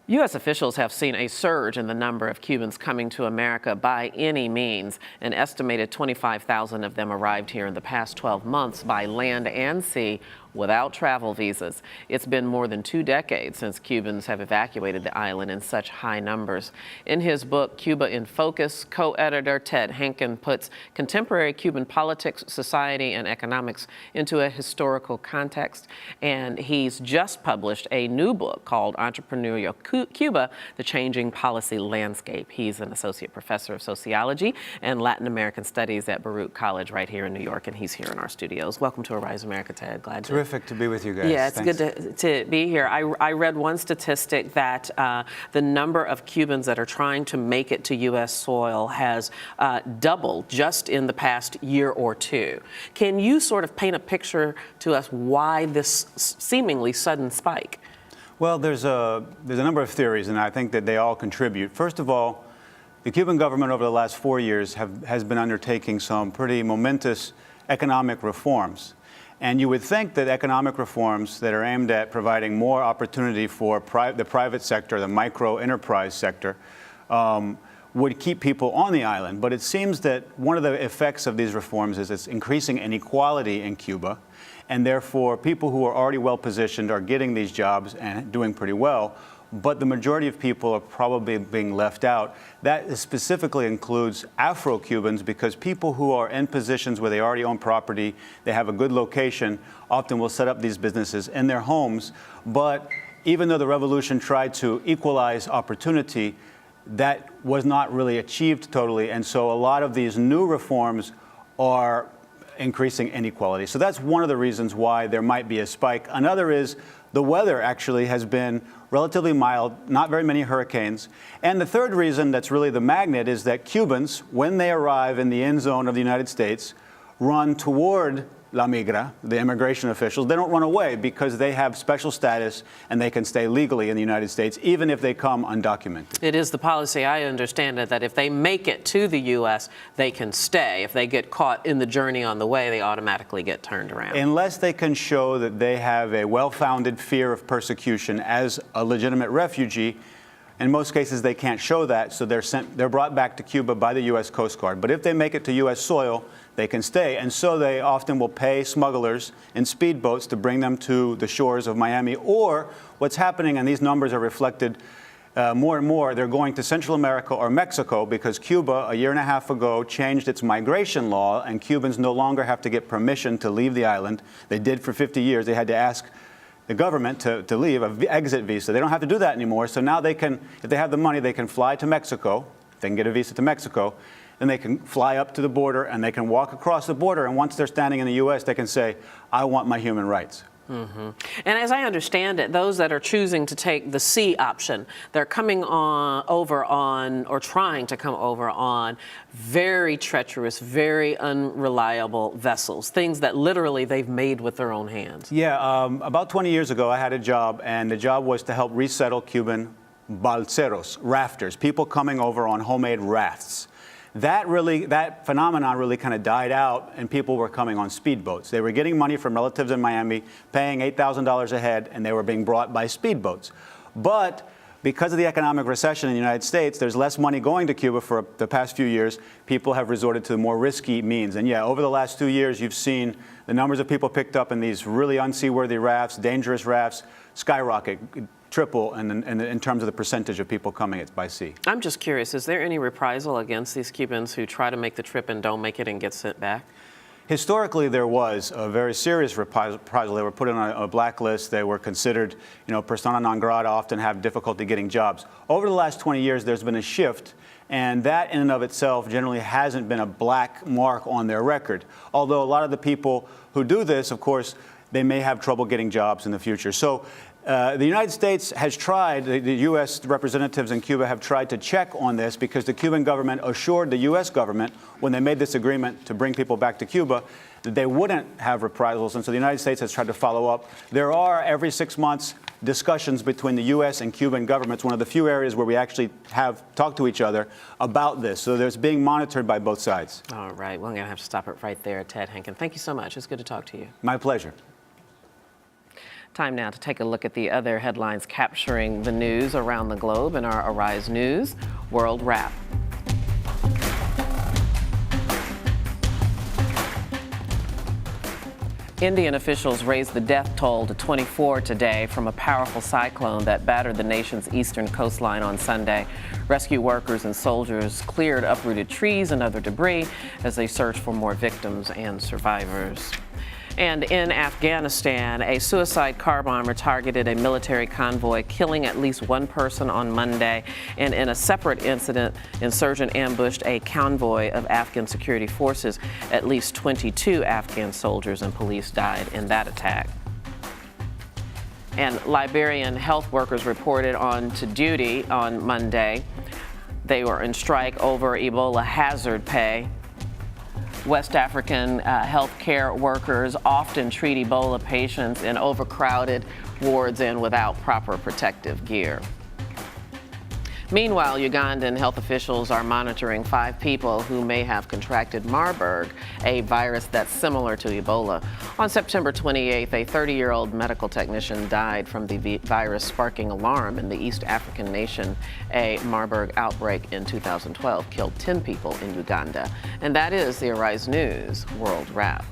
U.S. officials have seen a surge in the number of Cubans coming to America by any means. An estimated 25,000 of them arrived here in the past 12 months by land and sea without travel visas. It's been more than 2 decades since Cubans have evacuated the island in such high numbers. In his book, Cuba in Focus, co-editor Ted Henken puts contemporary Cuban politics, society, and economics into a historical context. And he's just published a new book called Entrepreneurial Cuba, The Changing Policy Landscape. He's an associate professor of sociology and Latin American studies at Baruch College right here in New York, and he's here in our studios. Welcome to Arise America, Ted. Glad to. Terrific to be with you guys. Yeah, it's Thanks. good to be here. I read one statistic that the number of Cubans that are trying to make it to U.S. soil has doubled just in the past year or two. Can you sort of paint a picture to us why this seemingly sudden spike? Well, there's a number of theories, and I think that they all contribute. First of all, the Cuban government over the last 4 years has been undertaking some pretty momentous economic reforms. And you would think that economic reforms that are aimed at providing more opportunity for the private sector, the micro enterprise sector, would keep people on the island. But it seems that one of the effects of these reforms is it's increasing inequality in Cuba. And therefore, people who are already well positioned are getting these jobs and doing pretty well. But the majority of people are probably being left out. That specifically includes Afro-Cubans, because people who are in positions where they already own property, they have a good location, often will set up these businesses in their homes. But even though the revolution tried to equalize opportunity, that was not really achieved totally. And so a lot of these new reforms are increasing inequality. So that's one of the reasons why there might be a spike. Another is the weather actually has been relatively mild, not very many hurricanes. And the third reason that's really the magnet is that Cubans, when they arrive in the end zone of the United States, run toward La Migra, the immigration officials. They don't run away because they have special status and they can stay legally in the United States, even if they come undocumented. It is the policy, I understand it, that if they make it to the U.S., they can stay. If they get caught in the journey on the way, they automatically get turned around. Unless they can show that they have a well-founded fear of persecution as a legitimate refugee. In most cases, they can't show that, so they're brought back to Cuba by the U.S. Coast Guard. But if they make it to U.S. soil, they can stay. And so they often will pay smugglers in speedboats to bring them to the shores of Miami. Or what's happening, and these numbers are reflected more and more, they're going to Central America or Mexico, because Cuba, a year and a half ago, changed its migration law, and Cubans no longer have to get permission to leave the island. They did for 50 years. They had to ask the government to leave, an exit visa. They don't have to do that anymore. So now they can, if they have the money, they can fly to Mexico. They can get a visa to Mexico. Then they can fly up to the border and they can walk across the border. And once they're standing in the U.S., they can say, I want my human rights. Mm-hmm. And as I understand it, those that are choosing to take the sea option, they're coming over on, or trying to come over on, very treacherous, very unreliable vessels, things that literally they've made with their own hands. Yeah, about 20 years ago, I had a job, and the job was to help resettle Cuban balseros, rafters, people coming over on homemade rafts. That phenomenon really kind of died out, and people were coming on speedboats. They were getting money from relatives in Miami, paying $8,000 a head, and they were being brought by speedboats. But because of the economic recession in the United States, there's less money going to Cuba for the past few years. People have resorted to more risky means. And yeah, over the last 2 years, you've seen the numbers of people picked up in these really unseaworthy rafts, dangerous rafts, skyrocket, triple in terms of the percentage of people coming by sea. I'm just curious, is there any reprisal against these Cubans who try to make the trip and don't make it and get sent back? Historically, there was a very serious reprisal. They were put on a blacklist. They were considered, persona non grata, often have difficulty getting jobs. Over the last 20 years, there's been a shift, and that in and of itself generally hasn't been a black mark on their record. Although a lot of the people who do this, of course, they may have trouble getting jobs in the future. So the United States has tried, the U.S. representatives in Cuba have tried to check on this, because the Cuban government assured the U.S. government, when they made this agreement to bring people back to Cuba, that they wouldn't have reprisals. And so the United States has tried to follow up. There are, every 6 months, discussions between the U.S. and Cuban governments, one of the few areas where we actually have talked to each other about this. So there's being monitored by both sides. All right. Well, I'm going to have to stop it right there, Ted Henken. Thank you so much. It's good to talk to you. My pleasure. Time now to take a look at the other headlines capturing the news around the globe in our Arise News World Wrap. Indian officials raised the death toll to 24 today from a powerful cyclone that battered the nation's eastern coastline on Sunday. Rescue workers and soldiers cleared uprooted trees and other debris as they search for more victims and survivors. And in Afghanistan, a suicide car bomber targeted a military convoy, killing at least one person on Monday. And in a separate incident, insurgent ambushed a convoy of Afghan security forces. At least 22 Afghan soldiers and police died in that attack. And Liberian health workers reported on to duty on Monday. They were in strike over Ebola hazard pay. West African healthcare workers often treat Ebola patients in overcrowded wards and without proper protective gear. Meanwhile, Ugandan health officials are monitoring 5 people who may have contracted Marburg, a virus that's similar to Ebola. On September 28th, a 30-year-old medical technician died from the virus, sparking alarm in the East African nation. A Marburg outbreak in 2012 killed 10 people in Uganda. And that is the Arise News World Wrap.